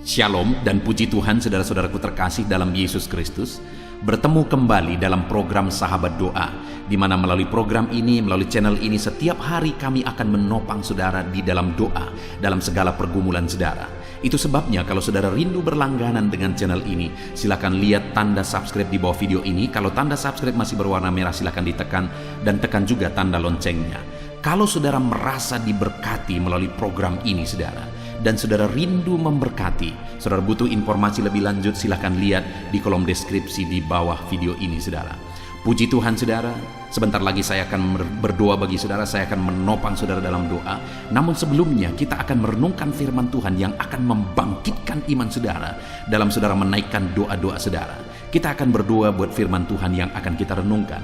Shalom dan puji Tuhan saudara-saudaraku terkasih dalam Yesus Kristus. Bertemu kembali dalam program Sahabat Doa, di mana melalui program ini, melalui channel ini, setiap hari kami akan menopang saudara di dalam doa, dalam segala pergumulan saudara. Itu sebabnya kalau saudara rindu berlangganan dengan channel ini, silakan lihat tanda subscribe di bawah video ini. Kalau tanda subscribe masih berwarna merah, silakan ditekan dan tekan juga tanda loncengnya. Kalau saudara merasa diberkati melalui program ini saudara, dan saudara rindu memberkati, saudara butuh informasi lebih lanjut, silahkan lihat di kolom deskripsi di bawah video ini saudara. Puji Tuhan saudara, sebentar lagi saya akan berdoa bagi saudara, saya akan menopang saudara dalam doa. Namun sebelumnya kita akan merenungkan firman Tuhan yang akan membangkitkan iman saudara dalam saudara menaikkan doa-doa saudara. Kita akan berdoa buat firman Tuhan yang akan kita renungkan.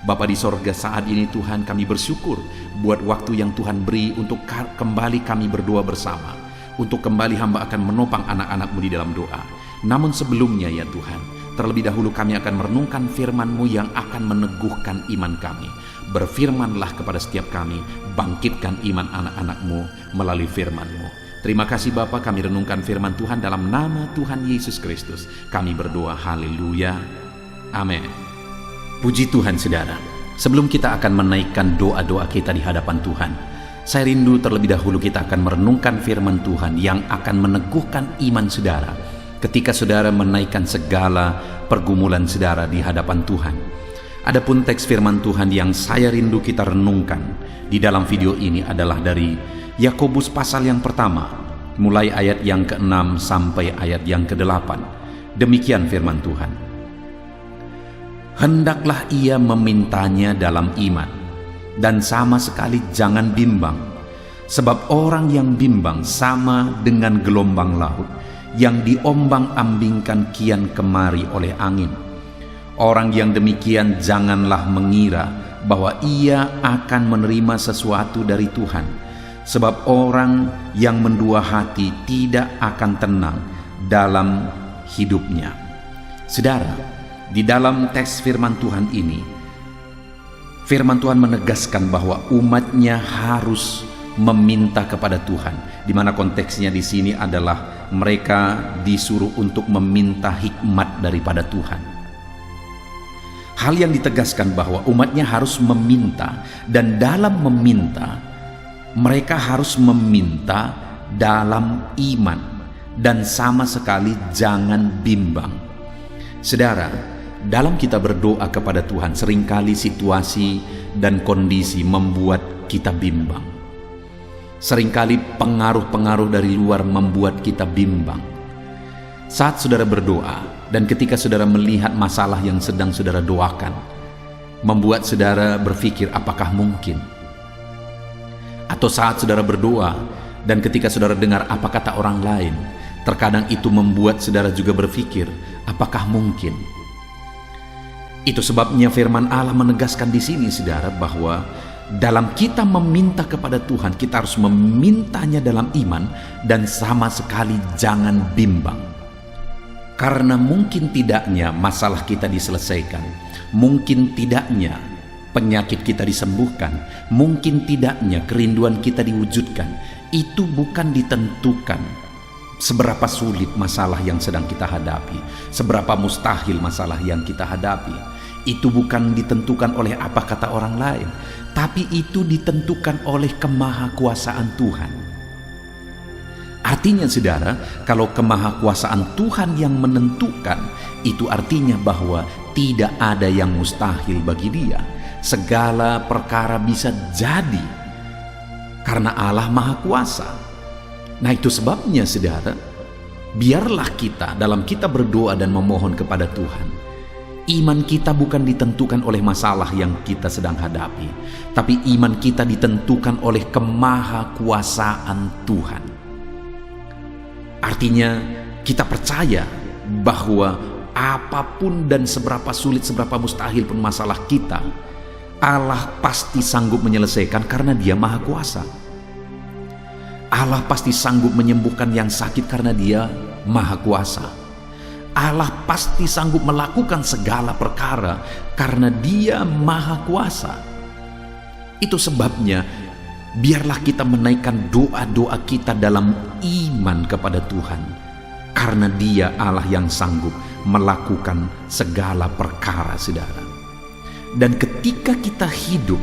Bapa di sorga, saat ini Tuhan kami bersyukur buat waktu yang Tuhan beri untuk kembali kami berdoa bersama. Untuk kembali hamba akan menopang anak-anak-Mu di dalam doa. Namun sebelumnya ya Tuhan, terlebih dahulu kami akan merenungkan firman-Mu yang akan meneguhkan iman kami. Berfirmanlah kepada setiap kami, bangkitkan iman anak-anak-Mu melalui firman-Mu. Terima kasih Bapa, kami renungkan firman Tuhan dalam nama Tuhan Yesus Kristus. Kami berdoa, haleluya, amin. Puji Tuhan saudara, sebelum kita akan menaikkan doa-doa kita di hadapan Tuhan, saya rindu terlebih dahulu kita akan merenungkan firman Tuhan yang akan meneguhkan iman saudara ketika saudara menaikkan segala pergumulan saudara di hadapan Tuhan. Adapun teks firman Tuhan yang saya rindu kita renungkan di dalam video ini adalah dari Yakobus pasal yang pertama, mulai ayat yang ke-6 sampai ayat yang ke-8. Demikian firman Tuhan. Hendaklah ia memintanya dalam iman, dan sama sekali jangan bimbang, sebab orang yang bimbang sama dengan gelombang laut yang diombang-ambingkan kian kemari oleh angin. Orang yang demikian janganlah mengira bahwa ia akan menerima sesuatu dari Tuhan, sebab orang yang mendua hati tidak akan tenang dalam hidupnya. Saudara, di dalam teks firman Tuhan ini, firman Tuhan menegaskan bahwa umatnya harus meminta kepada Tuhan, di mana konteksnya di sini adalah mereka disuruh untuk meminta hikmat daripada Tuhan. Hal yang ditegaskan bahwa umatnya harus meminta, dan dalam meminta mereka harus meminta dalam iman dan sama sekali jangan bimbang. Saudara, dalam kita berdoa kepada Tuhan, seringkali situasi dan kondisi membuat kita bimbang. Seringkali pengaruh-pengaruh dari luar membuat kita bimbang. Saat saudara berdoa dan ketika saudara melihat masalah yang sedang saudara doakan, membuat saudara berpikir apakah mungkin? Atau saat saudara berdoa dan ketika saudara dengar apa kata orang lain, terkadang itu membuat saudara juga berpikir apakah mungkin? Itu sebabnya firman Allah menegaskan di sini saudara bahwa dalam kita meminta kepada Tuhan, kita harus memintanya dalam iman dan sama sekali jangan bimbang. Karena mungkin tidaknya masalah kita diselesaikan, mungkin tidaknya penyakit kita disembuhkan, mungkin tidaknya kerinduan kita diwujudkan, itu bukan ditentukan seberapa sulit masalah yang sedang kita hadapi, seberapa mustahil masalah yang kita hadapi. Itu bukan ditentukan oleh apa kata orang lain, tapi itu ditentukan oleh kemahakuasaan Tuhan. Artinya saudara, kalau kemahakuasaan Tuhan yang menentukan, itu artinya bahwa tidak ada yang mustahil bagi Dia. Segala perkara bisa jadi karena Allah Maha Kuasa. Nah, itu sebabnya saudara, biarlah kita dalam kita berdoa dan memohon kepada Tuhan, iman kita bukan ditentukan oleh masalah yang kita sedang hadapi, tapi iman kita ditentukan oleh kemahakuasaan Tuhan. Artinya kita percaya bahwa apapun dan seberapa sulit, seberapa mustahil pun masalah kita, Allah pasti sanggup menyelesaikan karena Dia Maha Kuasa. Allah pasti sanggup menyembuhkan yang sakit karena Dia Maha Kuasa. Allah pasti sanggup melakukan segala perkara karena Dia Maha Kuasa. Itu sebabnya biarlah kita menaikkan doa-doa kita dalam iman kepada Tuhan. karena Dia Allah yang sanggup melakukan segala perkara, saudara. Dan ketika kita hidup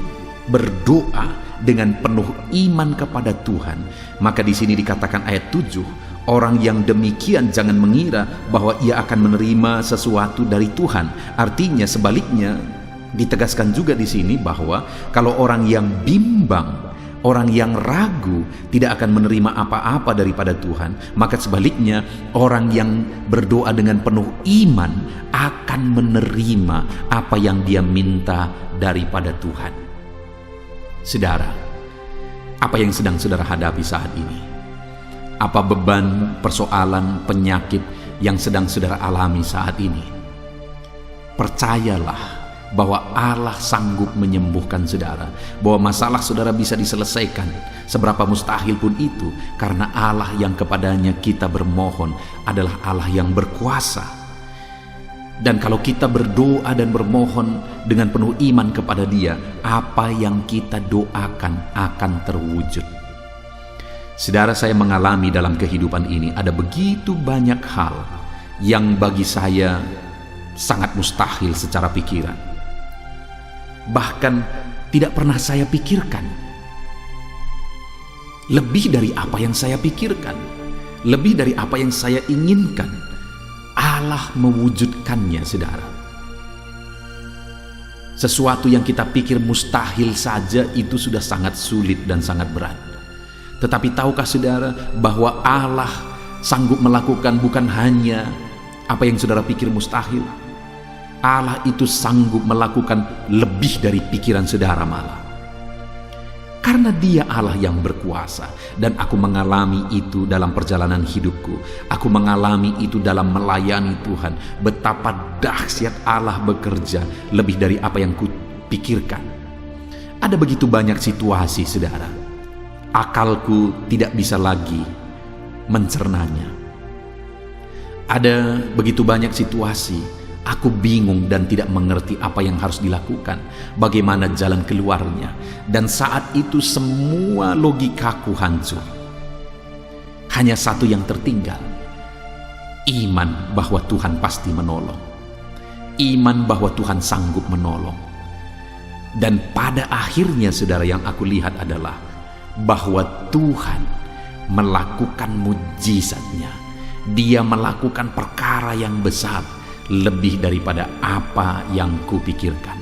berdoa dengan penuh iman kepada Tuhan, maka di sini dikatakan ayat 7, orang yang demikian jangan mengira bahwa ia akan menerima sesuatu dari Tuhan. Artinya sebaliknya, ditegaskan juga di sini bahwa kalau orang yang bimbang, orang yang ragu tidak akan menerima apa-apa daripada Tuhan, maka sebaliknya orang yang berdoa dengan penuh iman akan menerima apa yang dia minta daripada Tuhan. Saudara, apa yang sedang saudara hadapi saat ini? Apa beban, persoalan, penyakit yang sedang saudara alami saat ini? Percayalah bahwa Allah sanggup menyembuhkan saudara, bahwa masalah saudara bisa diselesaikan, seberapa mustahil pun itu, karena Allah yang kepadanya kita bermohon adalah Allah yang berkuasa. Dan kalau kita berdoa dan bermohon dengan penuh iman kepada Dia, apa yang kita doakan akan terwujud. Saudara, saya mengalami dalam kehidupan ini ada begitu banyak hal yang bagi saya sangat mustahil secara pikiran, bahkan tidak pernah saya pikirkan. Lebih dari apa yang saya pikirkan, lebih dari apa yang saya inginkan, Allah mewujudkannya, saudara. Sesuatu yang kita pikir mustahil saja itu sudah sangat sulit dan sangat berat. Tetapi tahukah saudara bahwa Allah sanggup melakukan bukan hanya apa yang saudara pikir mustahil. Allah itu sanggup melakukan lebih dari pikiran saudara malah. Karena Dia Allah yang berkuasa, dan aku mengalami itu dalam perjalanan hidupku. Aku mengalami itu dalam melayani Tuhan. Betapa dahsyat Allah bekerja lebih dari apa yang kupikirkan. Ada begitu banyak situasi, saudara, akalku tidak bisa lagi mencernanya. Ada begitu banyak situasi aku bingung dan tidak mengerti apa yang harus dilakukan, bagaimana jalan keluarnya. Dan saat itu semua logikaku hancur. Hanya satu yang tertinggal, iman bahwa Tuhan pasti menolong, iman bahwa Tuhan sanggup menolong. Dan pada akhirnya, saudara, yang aku lihat adalah bahwa Tuhan melakukan mujizatnya. Dia melakukan perkara yang besar, lebih daripada apa yang kupikirkan.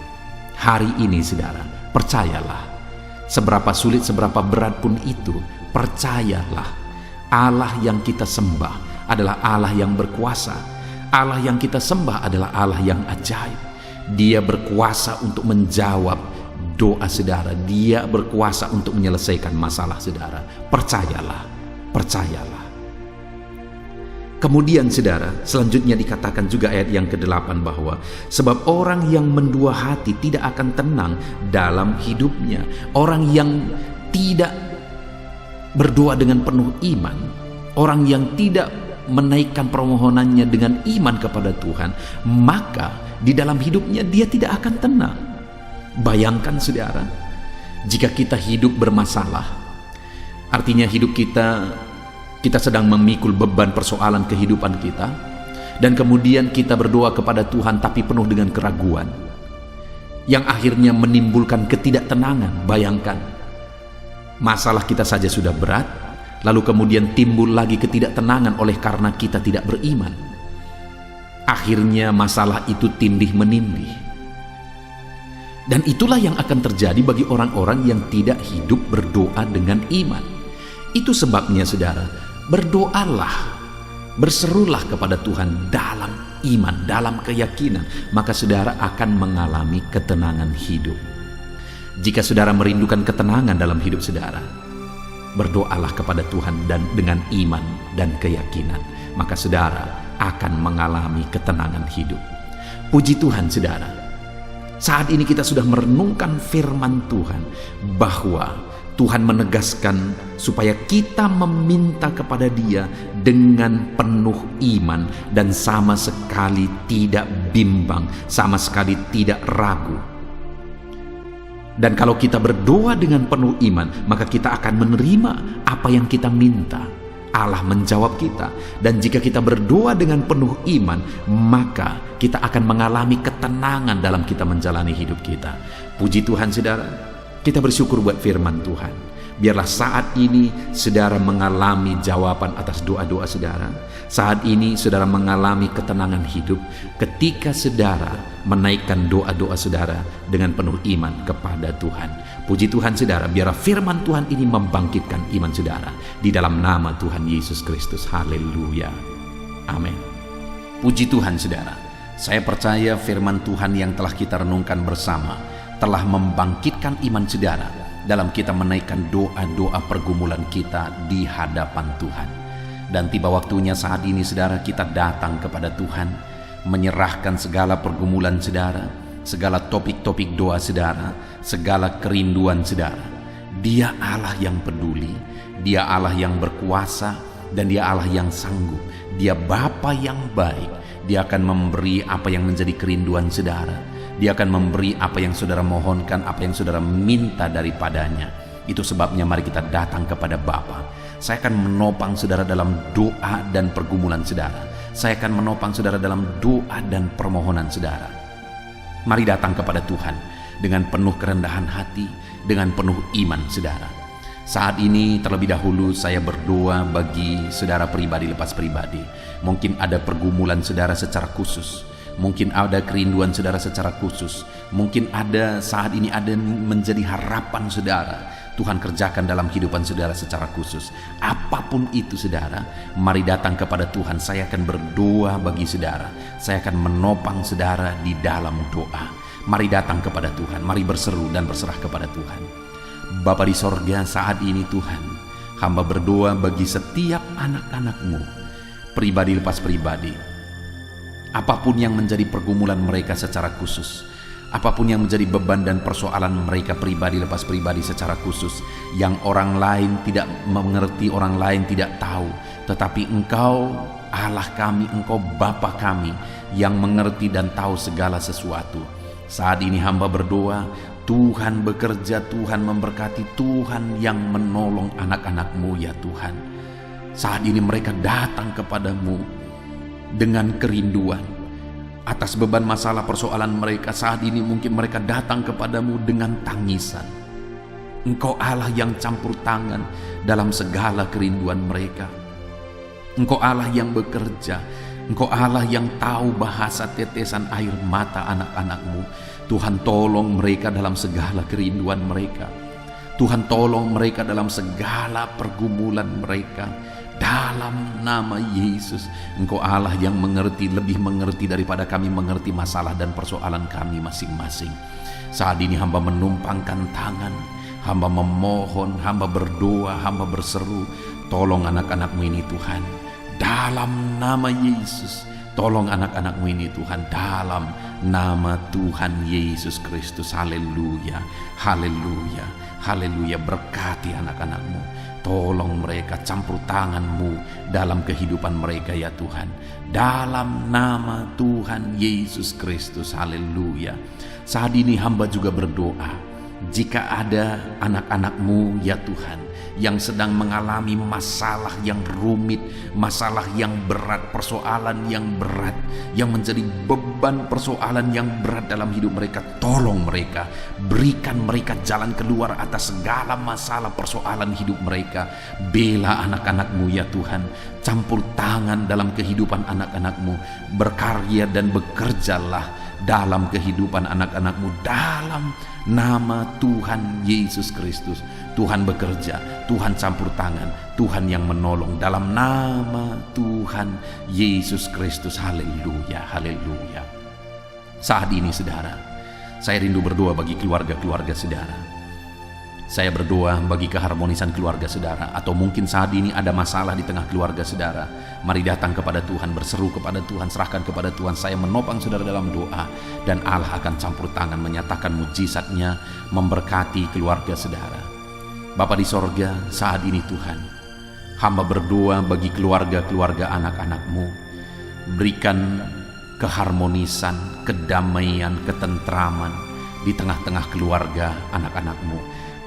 Hari ini, saudara, percayalah, seberapa sulit, seberapa berat pun itu, percayalah, Allah yang kita sembah adalah Allah yang berkuasa. Allah yang kita sembah adalah Allah yang ajaib. Dia berkuasa untuk menjawab doa saudara. Dia berkuasa untuk menyelesaikan masalah saudara. Percayalah, percayalah. Kemudian saudara, selanjutnya dikatakan juga ayat yang ke-8 bahwa sebab orang yang mendua hati tidak akan tenang dalam hidupnya. Orang yang tidak berdoa dengan penuh iman, orang yang tidak menaikkan permohonannya dengan iman kepada Tuhan, maka di dalam hidupnya dia tidak akan tenang. Bayangkan saudara, jika kita hidup bermasalah, artinya hidup kita sedang memikul beban persoalan kehidupan kita, dan kemudian kita berdoa kepada Tuhan tapi penuh dengan keraguan yang akhirnya menimbulkan ketidaktenangan. Bayangkan, masalah kita saja sudah berat, lalu kemudian timbul lagi ketidaktenangan oleh karena kita tidak beriman. Akhirnya masalah itu tindih menindih. Dan itulah yang akan terjadi bagi orang-orang yang tidak hidup berdoa dengan iman. Itu sebabnya saudara, berdoalah, berserulah kepada Tuhan dalam iman, dalam keyakinan, maka saudara akan mengalami ketenangan hidup. Jika saudara merindukan ketenangan dalam hidup saudara, berdoalah kepada Tuhan dan dengan iman dan keyakinan, maka saudara akan mengalami ketenangan hidup. Puji Tuhan saudara, saat ini kita sudah merenungkan firman Tuhan bahwa Tuhan menegaskan supaya kita meminta kepada Dia dengan penuh iman dan sama sekali tidak bimbang, sama sekali tidak ragu. Dan kalau kita berdoa dengan penuh iman, maka kita akan menerima apa yang kita minta. Allah menjawab kita. Dan jika kita berdoa dengan penuh iman, maka kita akan mengalami ketenangan dalam kita menjalani hidup kita. Puji Tuhan saudara, kita bersyukur buat firman Tuhan. Biarlah saat ini saudara mengalami jawaban atas doa-doa saudara. Saat ini saudara mengalami ketenangan hidup ketika saudara menaikkan doa-doa saudara dengan penuh iman kepada Tuhan. Puji Tuhan saudara, biarlah firman Tuhan ini membangkitkan iman saudara di dalam nama Tuhan Yesus Kristus. Haleluya. Amin. Puji Tuhan saudara, saya percaya firman Tuhan yang telah kita renungkan bersama telah membangkitkan iman saudara dalam kita menaikkan doa-doa pergumulan kita di hadapan Tuhan. Dan tiba waktunya saat ini saudara, kita datang kepada Tuhan, menyerahkan segala pergumulan saudara, segala topik-topik doa saudara, segala kerinduan saudara. Dia Allah yang peduli, Dia Allah yang berkuasa, dan Dia Allah yang sanggup. Dia Bapa yang baik. Dia akan memberi apa yang menjadi kerinduan saudara. Dia akan memberi apa yang saudara mohonkan, apa yang saudara minta daripadanya. Itu sebabnya mari kita datang kepada Bapa. Saya akan menopang saudara dalam doa dan pergumulan saudara. Saya akan menopang saudara dalam doa dan permohonan saudara. Mari datang kepada Tuhan dengan penuh kerendahan hati, dengan penuh iman saudara. Saat ini terlebih dahulu saya berdoa bagi saudara pribadi lepas pribadi. Mungkin ada pergumulan saudara secara khusus. Mungkin ada kerinduan saudara secara khusus. Mungkin ada saat ini ada menjadi harapan saudara. Tuhan kerjakan dalam kehidupan saudara secara khusus. Apapun itu saudara, mari datang kepada Tuhan. Saya akan berdoa bagi saudara. Saya akan menopang saudara di dalam doa. Mari datang kepada Tuhan. Mari berseru dan berserah kepada Tuhan. Bapa di sorga, saat ini Tuhan, hamba berdoa bagi setiap anak-anak-Mu, pribadi lepas pribadi. Apapun yang menjadi pergumulan mereka secara khusus, apapun yang menjadi beban dan persoalan mereka pribadi lepas pribadi secara khusus, yang orang lain tidak mengerti, orang lain tidak tahu, tetapi Engkau Allah kami, Engkau Bapa kami yang mengerti dan tahu segala sesuatu. Saat ini hamba berdoa, Tuhan bekerja, Tuhan memberkati, Tuhan yang menolong anak-anak-Mu ya Tuhan. Saat ini mereka datang kepadamu dengan kerinduan atas beban masalah persoalan mereka. Saat ini mungkin mereka datang kepadamu dengan tangisan. Engkau Allah yang campur tangan dalam segala kerinduan mereka. Engkau Allah yang bekerja. Engkau Allah yang tahu bahasa tetesan air mata anak-anak-Mu. Tuhan tolong mereka dalam segala kerinduan mereka. Tuhan tolong mereka dalam segala pergumulan mereka. Dalam nama Yesus, Engkau Allah yang mengerti, lebih mengerti daripada kami mengerti masalah dan persoalan kami masing-masing. Saat ini hamba menumpangkan tangan, hamba memohon, hamba berdoa, hamba berseru, tolong anak-anak-Mu ini Tuhan. Dalam nama Yesus, tolong anak-anak-Mu ini Tuhan. Dalam nama Tuhan Yesus Kristus. Haleluya, haleluya, haleluya. Berkati anak-anak-Mu. Tolong mereka, campur tangan-Mu dalam kehidupan mereka ya Tuhan. Dalam nama Tuhan Yesus Kristus. Haleluya. Saat ini hamba juga berdoa, jika ada anak-anak-Mu ya Tuhan yang sedang mengalami masalah yang rumit, masalah yang berat, persoalan yang berat, yang menjadi beban persoalan yang berat dalam hidup mereka, tolong mereka, berikan mereka jalan keluar atas segala masalah persoalan hidup mereka. Bela anak-anak-Mu ya Tuhan, campur tangan dalam kehidupan anak-anak-Mu, berkarya dan bekerjalah dalam kehidupan anak-anak-Mu dalam nama Tuhan Yesus Kristus. Tuhan bekerja, Tuhan campur tangan, Tuhan yang menolong dalam nama Tuhan Yesus Kristus. Haleluya, haleluya. Saat ini saudara, saya rindu berdoa bagi keluarga-keluarga saudara. Saya berdoa bagi keharmonisan keluarga saudara. Atau mungkin saat ini ada masalah di tengah keluarga saudara. Mari datang kepada Tuhan, berseru kepada Tuhan, serahkan kepada Tuhan. Saya menopang saudara dalam doa, dan Allah akan campur tangan menyatakan mujizatnya, memberkati keluarga saudara. Bapa di sorga, saat ini Tuhan, hamba berdoa bagi keluarga-keluarga anak-anak-Mu. Berikan keharmonisan, kedamaian, ketentraman di tengah-tengah keluarga anak-anak-Mu.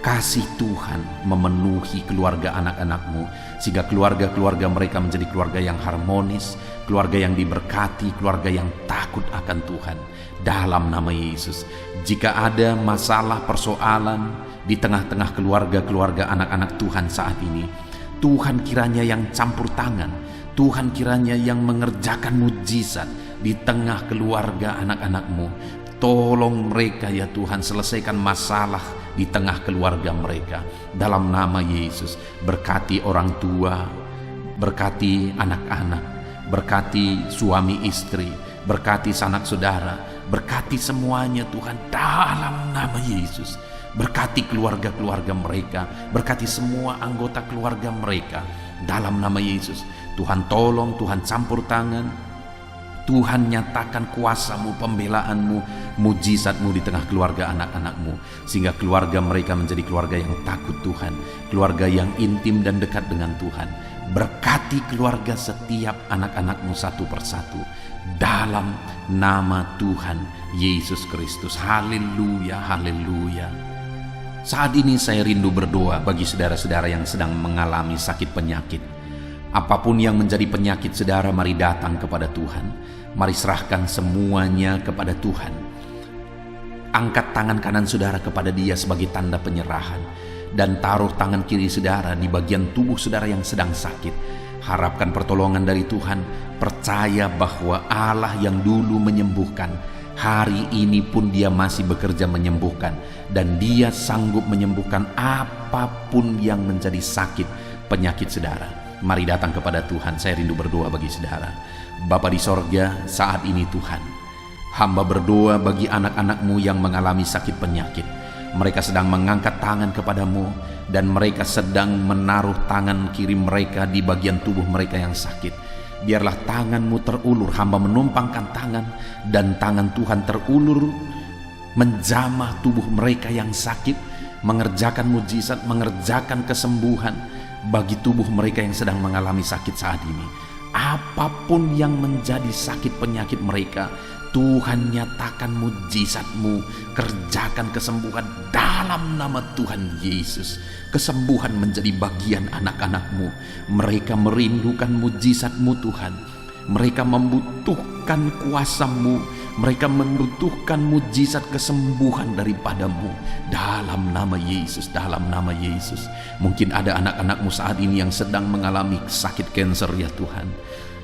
kasih Tuhan memenuhi keluarga anak-anak-Mu, sehingga keluarga-keluarga mereka menjadi keluarga yang harmonis, keluarga yang diberkati, keluarga yang takut akan Tuhan. Dalam nama Yesus, jika ada masalah persoalan di tengah-tengah keluarga-keluarga anak-anak Tuhan saat ini, Tuhan kiranya yang campur tangan, Tuhan kiranya yang mengerjakan mujizat di tengah keluarga anak-anak-Mu. Tolong mereka ya Tuhan, selesaikan masalah di tengah keluarga mereka. Dalam nama Yesus, berkati orang tua, berkati anak-anak, berkati suami istri, berkati sanak saudara, berkati semuanya Tuhan dalam nama Yesus. Berkati keluarga-keluarga mereka, berkati semua anggota keluarga mereka dalam nama Yesus. Tuhan tolong, Tuhan campur tangan, Tuhan nyatakan kuasa-Mu, pembelaan-Mu, mujizat-Mu di tengah keluarga anak-anak-Mu, sehingga keluarga mereka menjadi keluarga yang takut Tuhan, keluarga yang intim dan dekat dengan Tuhan. Berkati keluarga setiap anak-anak-Mu satu persatu dalam nama Tuhan Yesus Kristus. Haleluya, haleluya. Saat ini saya rindu berdoa bagi saudara-saudara yang sedang mengalami sakit penyakit. Apapun yang menjadi penyakit saudara, mari datang kepada Tuhan. Mari serahkan semuanya kepada Tuhan. Angkat tangan kanan saudara kepada Dia sebagai tanda penyerahan, dan taruh tangan kiri saudara di bagian tubuh saudara yang sedang sakit. Harapkan pertolongan dari Tuhan. Percaya bahwa Allah yang dulu menyembuhkan, hari ini pun Dia masih bekerja menyembuhkan, dan Dia sanggup menyembuhkan apapun yang menjadi sakit penyakit saudara. Mari datang kepada Tuhan. Saya rindu berdoa bagi saudara. Bapa di sorga, saat ini Tuhan, hamba berdoa bagi anak-anak-Mu yang mengalami sakit penyakit. Mereka sedang mengangkat tangan kepada-Mu, dan mereka sedang menaruh tangan kiri mereka di bagian tubuh mereka yang sakit. Biarlah tangan-Mu terulur. Hamba menumpangkan tangan, dan tangan Tuhan terulur menjamah tubuh mereka yang sakit, mengerjakan mujizat, mengerjakan kesembuhan bagi tubuh mereka yang sedang mengalami sakit saat ini. Apapun yang menjadi sakit penyakit mereka, Tuhan nyatakan mujizat-Mu, kerjakan kesembuhan dalam nama Tuhan Yesus. Kesembuhan menjadi bagian anak-anak-Mu. Mereka merindukan mujizat-Mu Tuhan. Mereka membutuhkan kuasa-Mu. Mereka membutuhkan mujizat kesembuhan daripada-Mu. Dalam nama Yesus, dalam nama Yesus. Mungkin ada anak-anak-Mu saat ini yang sedang mengalami sakit kanker ya Tuhan.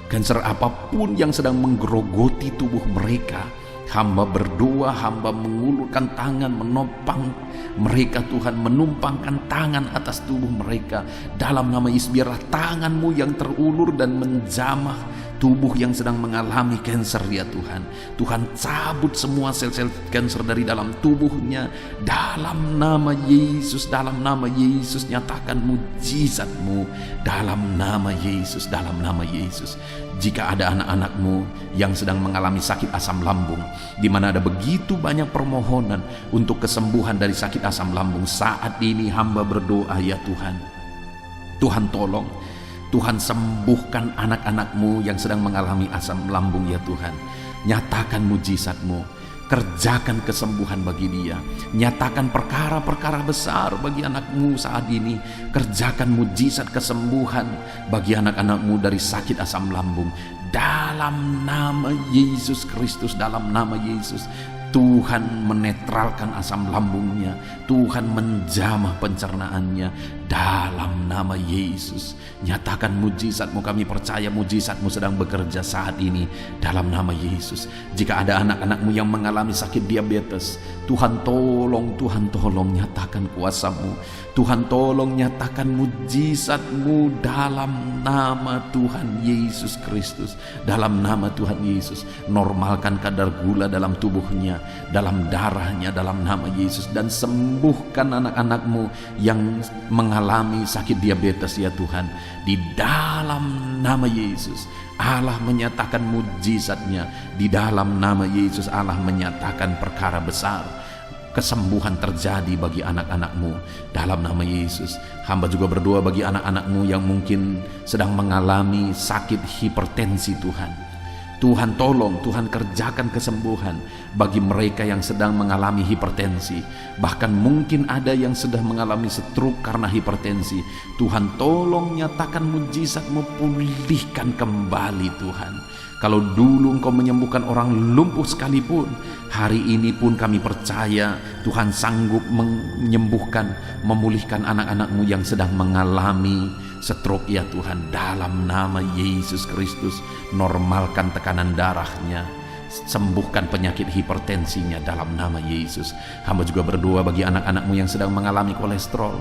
Kanker apapun yang sedang menggerogoti tubuh mereka, hamba berdoa, hamba mengulurkan tangan, menopang mereka Tuhan, menumpangkan tangan atas tubuh mereka. Dalam nama Yesus, biarlah tangan-Mu yang terulur dan menjamah tubuh yang sedang mengalami kanker ya Tuhan. Tuhan cabut semua sel-sel kanker dari dalam tubuhnya. Dalam nama Yesus, dalam nama Yesus, nyatakan mujizat-Mu. Dalam nama Yesus, dalam nama Yesus. Jika ada anak-anak-Mu yang sedang mengalami sakit asam lambung, di mana ada begitu banyak permohonan untuk kesembuhan dari sakit asam lambung, saat ini hamba berdoa ya Tuhan. Tuhan tolong, Tuhan sembuhkan anak-anak-Mu yang sedang mengalami asam lambung ya Tuhan. Nyatakan mujizat-Mu, kerjakan kesembuhan bagi dia. Nyatakan perkara-perkara besar bagi anak-Mu saat ini. Kerjakan mujizat kesembuhan bagi anak-anak-Mu dari sakit asam lambung. Dalam nama Yesus Kristus, dalam nama Yesus. Tuhan menetralkan asam lambungnya, Tuhan menjamah pencernaannya. Dalam nama Yesus, nyatakan mujizat-Mu. Kami percaya mujizat-Mu sedang bekerja saat ini dalam nama Yesus. Jika ada anak-anak-Mu yang mengalami sakit diabetes, Tuhan tolong, Tuhan tolong nyatakan kuasa-Mu. Tuhan tolong nyatakan mujizat-Mu dalam nama Tuhan Yesus Kristus. Dalam nama Tuhan Yesus, normalkan kadar gula dalam tubuhnya, dalam darahnya, dalam nama Yesus. Dan sembuhkan anak-anak-Mu yang mengalami sakit diabetes ya Tuhan. Di dalam nama Yesus, Allah menyatakan mujizat-Nya. Di dalam nama Yesus, Allah menyatakan perkara besar. Kesembuhan terjadi bagi anak-anak-Mu dalam nama Yesus. Hamba juga berdoa bagi anak-anak-Mu yang mungkin sedang mengalami sakit hipertensi Tuhan. Tuhan tolong, Tuhan kerjakan kesembuhan bagi mereka yang sedang mengalami hipertensi. Bahkan mungkin ada yang sedang mengalami stroke karena hipertensi. Tuhan tolong nyatakan mujizat-Mu, pulihkan kembali Tuhan. Kalau dulu Engkau menyembuhkan orang lumpuh sekalipun, hari ini pun kami percaya Tuhan sanggup menyembuhkan, memulihkan anak-anak-Mu yang sedang mengalami stroke ya Tuhan. Dalam nama Yesus Kristus, normalkan tekanan darahnya, sembuhkan penyakit hipertensinya dalam nama Yesus. Hamba juga berdoa bagi anak-anak-Mu yang sedang mengalami kolesterol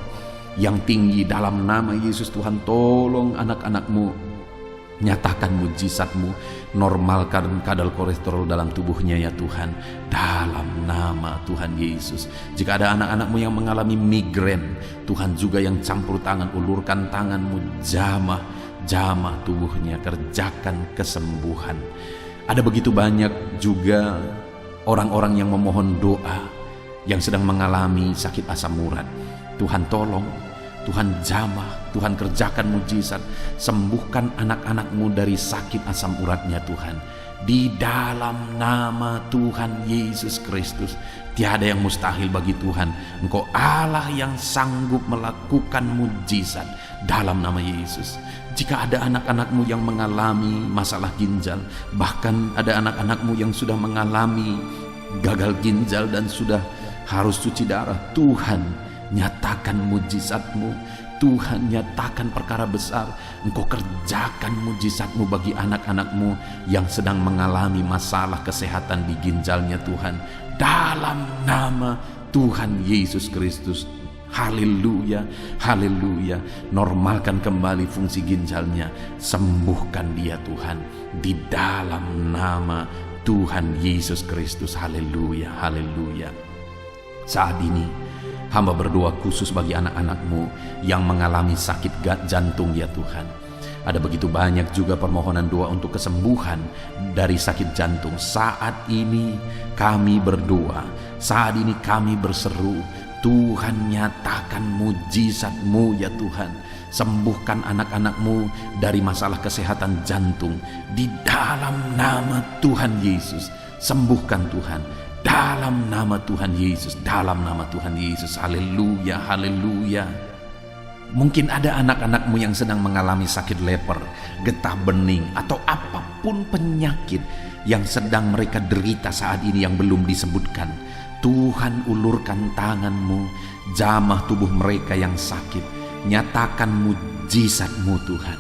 yang tinggi. Dalam nama Yesus Tuhan, tolong anak-anak-Mu, nyatakan mujizat-Mu, normalkan kadar kolesterol dalam tubuhnya ya Tuhan, dalam nama Tuhan Yesus. Jika ada anak-anak-Mu yang mengalami migrain, Tuhan juga yang campur tangan, ulurkan tangan-Mu, jamah tubuhnya, kerjakan kesembuhan. Ada begitu banyak juga orang-orang yang memohon doa yang sedang mengalami sakit asam urat. Tuhan tolong, Tuhan jamah, Tuhan kerjakan mujizat, sembuhkan anak-anak-Mu dari sakit asam uratnya Tuhan. Di dalam nama Tuhan Yesus Kristus, tiada yang mustahil bagi Tuhan. Engkau Allah yang sanggup melakukan mujizat dalam nama Yesus. Jika ada anak-anak-Mu yang mengalami masalah ginjal, bahkan ada anak-anak-Mu yang sudah mengalami gagal ginjal dan sudah harus cuci darah, Tuhan nyatakan mujizat-Mu, Tuhan nyatakan perkara besar. Engkau kerjakan mujizat-Mu bagi anak-anak-Mu yang sedang mengalami masalah kesehatan di ginjalnya Tuhan, dalam nama Tuhan Yesus Kristus. Haleluya, haleluya. Normalkan kembali fungsi ginjalnya, sembuhkan dia Tuhan, di dalam nama Tuhan Yesus Kristus. Haleluya, haleluya. Saat ini hamba berdoa khusus bagi anak-anak-Mu yang mengalami sakit jantung ya Tuhan. Ada begitu banyak juga permohonan doa untuk kesembuhan dari sakit jantung. Saat ini kami berdoa, saat ini kami berseru, Tuhan nyatakan mujizat-Mu ya Tuhan. Sembuhkan anak-anak-Mu dari masalah kesehatan jantung, di dalam nama Tuhan Yesus. Sembuhkan Tuhan, dalam nama Tuhan Yesus, dalam nama Tuhan Yesus. Haleluya, haleluya. Mungkin ada anak-anak-Mu yang sedang mengalami sakit leper, getah bening, atau apapun penyakit yang sedang mereka derita saat ini yang belum disebutkan. Tuhan ulurkan tangan-Mu, jamah tubuh mereka yang sakit. Nyatakan mujizat-Mu Tuhan,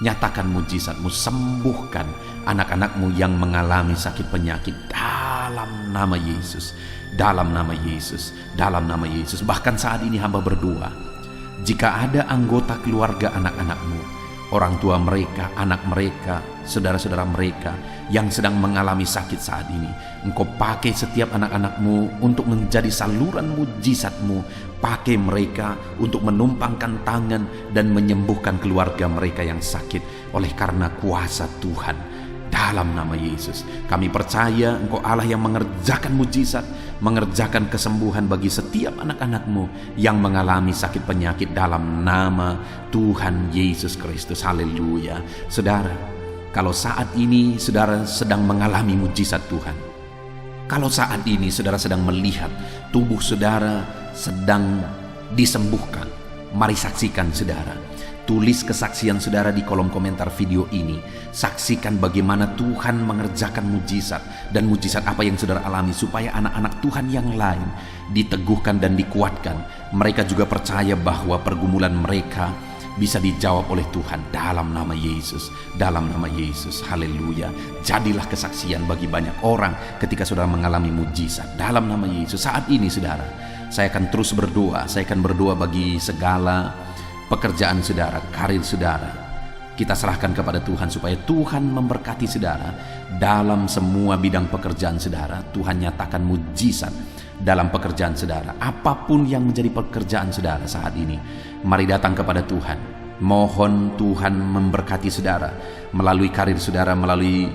nyatakan mujizat-Mu, sembuhkan anak-anak-Mu yang mengalami sakit penyakit dalam nama Yesus, dalam nama Yesus, dalam nama Yesus. Bahkan saat ini hamba berdoa, jika ada anggota keluarga anak-anak-Mu, orang tua mereka, anak mereka, saudara-saudara mereka yang sedang mengalami sakit saat ini, Engkau pakai setiap anak-anak-Mu untuk menjadi saluran mujizat-Mu. Pakai mereka untuk menumpangkan tangan dan menyembuhkan keluarga mereka yang sakit oleh karena kuasa Tuhan. Dalam nama Yesus, kami percaya Engkau Allah yang mengerjakan mujizat, mengerjakan kesembuhan bagi setiap anak-anak-Mu yang mengalami sakit penyakit dalam nama Tuhan Yesus Kristus. Haleluya. Saudara, kalau saat ini saudara sedang mengalami mujizat Tuhan, kalau saat ini saudara sedang melihat tubuh saudara sedang disembuhkan, mari saksikan saudara. Tulis kesaksian saudara di kolom komentar video ini. Saksikan bagaimana Tuhan mengerjakan mujizat, dan mujizat apa yang saudara alami, supaya anak-anak Tuhan yang lain diteguhkan dan dikuatkan. Mereka juga percaya bahwa pergumulan mereka bisa dijawab oleh Tuhan dalam nama Yesus, dalam nama Yesus. Haleluya. Jadilah kesaksian bagi banyak orang ketika saudara mengalami mujizat dalam nama Yesus. Saat ini saudara, saya akan terus berdoa. Saya akan berdoa bagi segala pekerjaan saudara, karir saudara. Kita serahkan kepada Tuhan supaya Tuhan memberkati saudara dalam semua bidang pekerjaan saudara. Tuhan nyatakan mujizat dalam pekerjaan saudara. Apapun yang menjadi pekerjaan saudara saat ini, mari datang kepada Tuhan. Mohon Tuhan memberkati saudara melalui karir saudara, melalui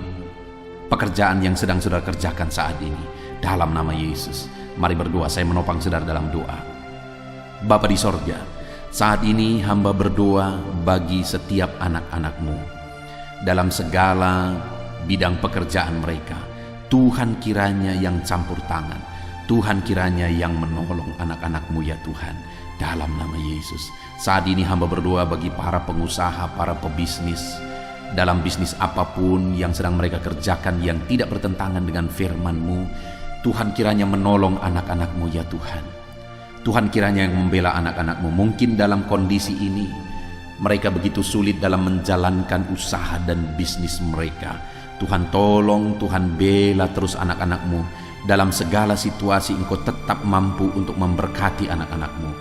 pekerjaan yang sedang saudara kerjakan saat ini. Dalam nama Yesus, mari berdoa. Saya menopang saudara dalam doa. Bapa di sorga, saat ini hamba berdoa bagi setiap anak-anak-Mu dalam segala bidang pekerjaan mereka. Tuhan kiranya yang campur tangan, Tuhan kiranya yang menolong anak-anak-Mu ya Tuhan, dalam nama Yesus. Saat ini hamba berdoa bagi para pengusaha, para pebisnis, dalam bisnis apapun yang sedang mereka kerjakan yang tidak bertentangan dengan firman-Mu. Tuhan kiranya menolong anak-anak-Mu ya Tuhan. Tuhan kiranya yang membela anak-anak-Mu. Mungkin dalam kondisi ini mereka begitu sulit dalam menjalankan usaha dan bisnis mereka. Tuhan tolong, Tuhan bela terus anak-anak-Mu. Dalam segala situasi Engkau tetap mampu untuk memberkati anak-anak-Mu.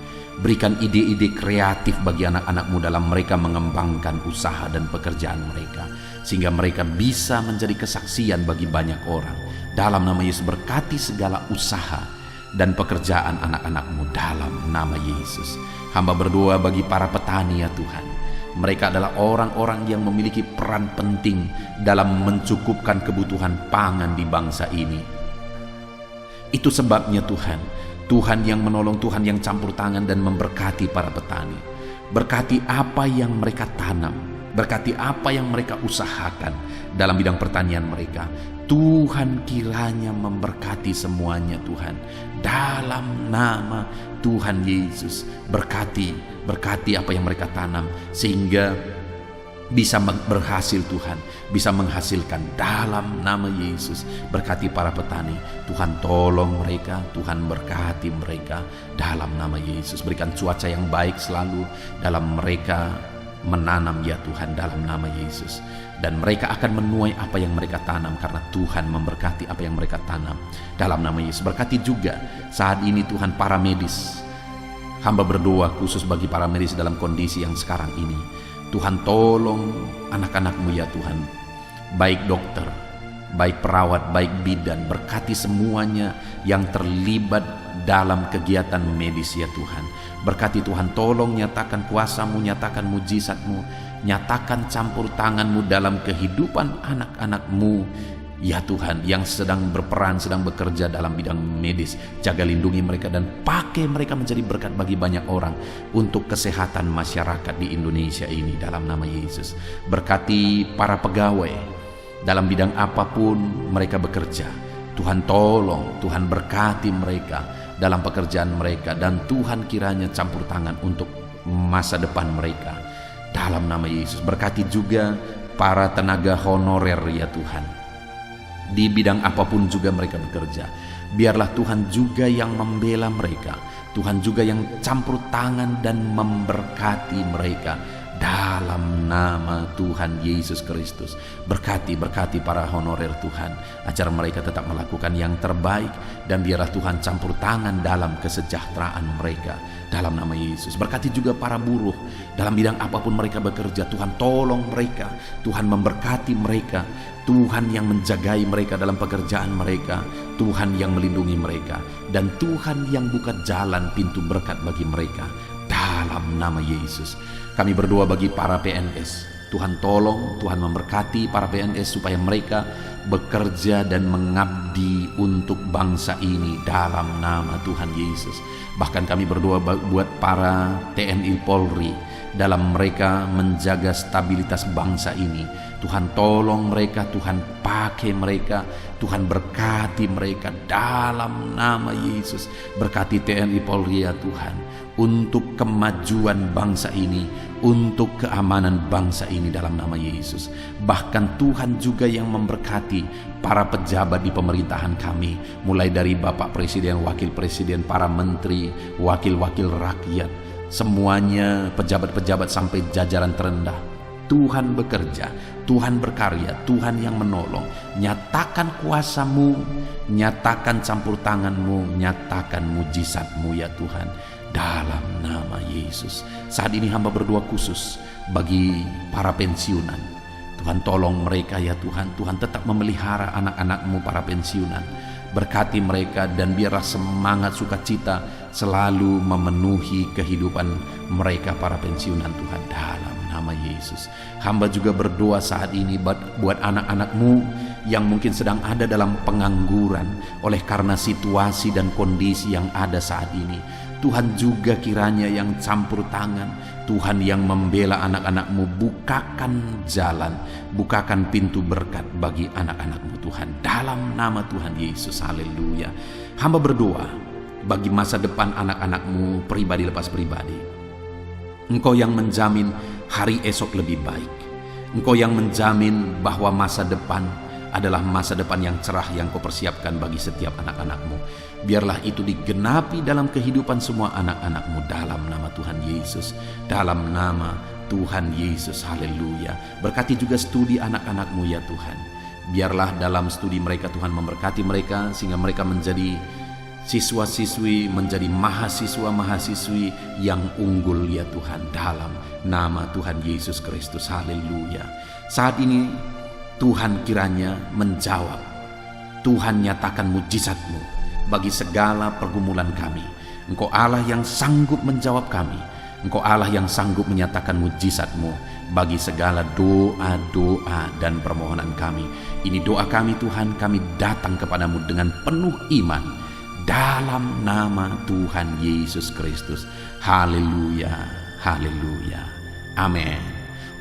Berikan ide-ide kreatif bagi anak-anak-Mu dalam mereka mengembangkan usaha dan pekerjaan mereka, sehingga mereka bisa menjadi kesaksian bagi banyak orang. Dalam nama Yesus, berkati segala usaha dan pekerjaan anak-anak-Mu dalam nama Yesus. Hamba berdoa bagi para petani ya Tuhan. Mereka adalah orang-orang yang memiliki peran penting dalam mencukupkan kebutuhan pangan di bangsa ini. Itu sebabnya Tuhan, Tuhan yang menolong, Tuhan yang campur tangan dan memberkati para petani. Berkati apa yang mereka tanam, berkati apa yang mereka usahakan dalam bidang pertanian mereka. Tuhan kiranya memberkati semuanya Tuhan, dalam nama Tuhan Yesus. Berkati apa yang mereka tanam, sehingga bisa berhasil Tuhan, bisa menghasilkan dalam nama Yesus. Berkati para petani, Tuhan tolong mereka, Tuhan berkati mereka dalam nama Yesus. Berikan cuaca yang baik selalu dalam mereka menanam ya Tuhan, dalam nama Yesus. Dan mereka akan menuai apa yang mereka tanam, karena Tuhan memberkati apa yang mereka tanam dalam nama Yesus. Berkati juga saat ini Tuhan para medis. Hamba berdoa khusus bagi para medis dalam kondisi yang sekarang ini. Tuhan tolong anak-anak-Mu ya Tuhan, baik dokter, baik perawat, baik bidan. Berkati semuanya yang terlibat dalam kegiatan medis ya Tuhan. Berkati Tuhan, tolong nyatakan kuasa-Mu, nyatakan mujizat-Mu, nyatakan campur tangan-Mu dalam kehidupan anak-anak-Mu ya Tuhan, yang sedang berperan, sedang bekerja dalam bidang medis. Jaga lindungi mereka dan pakai mereka menjadi berkat bagi banyak orang untuk kesehatan masyarakat di Indonesia ini dalam nama Yesus. Berkati para pegawai dalam bidang apapun mereka bekerja. Tuhan tolong, Tuhan berkati mereka dalam pekerjaan mereka, dan Tuhan kiranya campur tangan untuk masa depan mereka dalam nama Yesus. Berkati juga para tenaga honorer ya Tuhan, di bidang apapun juga mereka bekerja. Biarlah Tuhan juga yang membela mereka, Tuhan juga yang campur tangan dan memberkati mereka dalam nama Tuhan Yesus Kristus. Berkati para honorer Tuhan, agar mereka tetap melakukan yang terbaik, dan biarlah Tuhan campur tangan dalam kesejahteraan mereka dalam nama Yesus. Berkati juga para buruh dalam bidang apapun mereka bekerja. Tuhan tolong mereka, Tuhan memberkati mereka, Tuhan yang menjagai mereka dalam pekerjaan mereka, Tuhan yang melindungi mereka, dan Tuhan yang buka jalan pintu berkat bagi mereka dalam nama Yesus. Kami berdoa bagi para PNS. Tuhan tolong, Tuhan memberkati para PNS supaya mereka bekerja dan mengabdi untuk bangsa ini dalam nama Tuhan Yesus. Bahkan kami berdoa buat para TNI Polri dalam mereka menjaga stabilitas bangsa ini. Tuhan tolong mereka, Tuhan pakai mereka, Tuhan berkati mereka dalam nama Yesus. Berkati TNI Polri ya Tuhan, untuk kemajuan bangsa ini, untuk keamanan bangsa ini dalam nama Yesus. Bahkan Tuhan juga yang memberkati para pejabat di pemerintahan kami, mulai dari Bapak Presiden, Wakil Presiden, para menteri, wakil-wakil rakyat, semuanya pejabat-pejabat sampai jajaran terendah. Tuhan bekerja, Tuhan berkarya, Tuhan yang menolong. Nyatakan kuasa-Mu, nyatakan campur tangan-Mu, nyatakan mujizat-Mu ya Tuhan, dalam nama Yesus. Saat ini hamba berdoa khusus bagi para pensiunan. Tuhan tolong mereka ya Tuhan, Tuhan tetap memelihara anak-anak-Mu para pensiunan. Berkati mereka, dan biarlah semangat sukacita selalu memenuhi kehidupan mereka para pensiunan Tuhan, dalam nama Yesus. Hamba juga berdoa saat ini buat anak-anak-Mu yang mungkin sedang ada dalam pengangguran oleh karena situasi dan kondisi yang ada saat ini. Tuhan juga kiranya yang campur tangan, Tuhan yang membela anak-anak-Mu, bukakan jalan, bukakan pintu berkat bagi anak-anak-Mu Tuhan, dalam nama Tuhan Yesus. Haleluya. Hamba berdoa bagi masa depan anak-anak-Mu pribadi lepas pribadi. Engkau yang menjamin hari esok lebih baik. Engkau yang menjamin bahwa masa depan adalah masa depan yang cerah yang Kau persiapkan bagi setiap anak-anak-Mu. Biarlah itu digenapi dalam kehidupan semua anak-anak-Mu dalam nama Tuhan Yesus. Dalam nama Tuhan Yesus. Haleluya. Berkati juga studi anak-anak-Mu ya Tuhan. Biarlah dalam studi mereka Tuhan memberkati mereka sehingga mereka menjadi siswa-siswi, menjadi mahasiswa-mahasiswi yang unggul ya Tuhan, dalam nama Tuhan Yesus Kristus. Haleluya. Saat ini Tuhan kiranya menjawab, Tuhan nyatakan mujizat-Mu bagi segala pergumulan kami. Engkau Allah yang sanggup menjawab kami. Engkau Allah yang sanggup menyatakan mujizat-Mu bagi segala doa-doa dan permohonan kami. Ini doa kami Tuhan, kami datang kepadamu dengan penuh iman dalam nama Tuhan Yesus Kristus. Haleluya, haleluya, amin.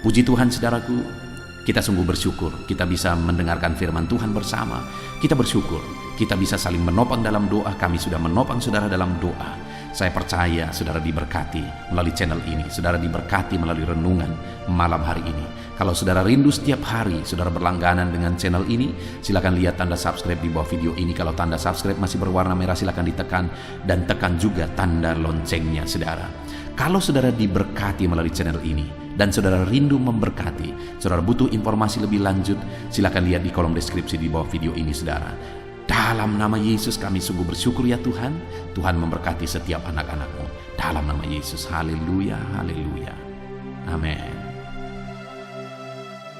Puji Tuhan saudaraku. Kita sungguh bersyukur kita bisa mendengarkan firman Tuhan bersama. Kita bersyukur kita bisa saling menopang dalam doa. Kami sudah menopang saudara dalam doa. Saya percaya saudara diberkati melalui channel ini. Saudara diberkati melalui renungan malam hari ini. Kalau saudara rindu setiap hari saudara berlangganan dengan channel ini, silakan lihat tanda subscribe di bawah video ini. Kalau tanda subscribe masih berwarna merah, silakan ditekan dan tekan juga tanda loncengnya saudara. Kalau saudara diberkati melalui channel ini dan saudara rindu memberkati, saudara butuh informasi lebih lanjut, silakan lihat di kolom deskripsi di bawah video ini saudara. Dalam nama Yesus kami sungguh bersyukur ya Tuhan. Tuhan memberkati setiap anak-anak-Mu dalam nama Yesus. Haleluya, haleluya, amin.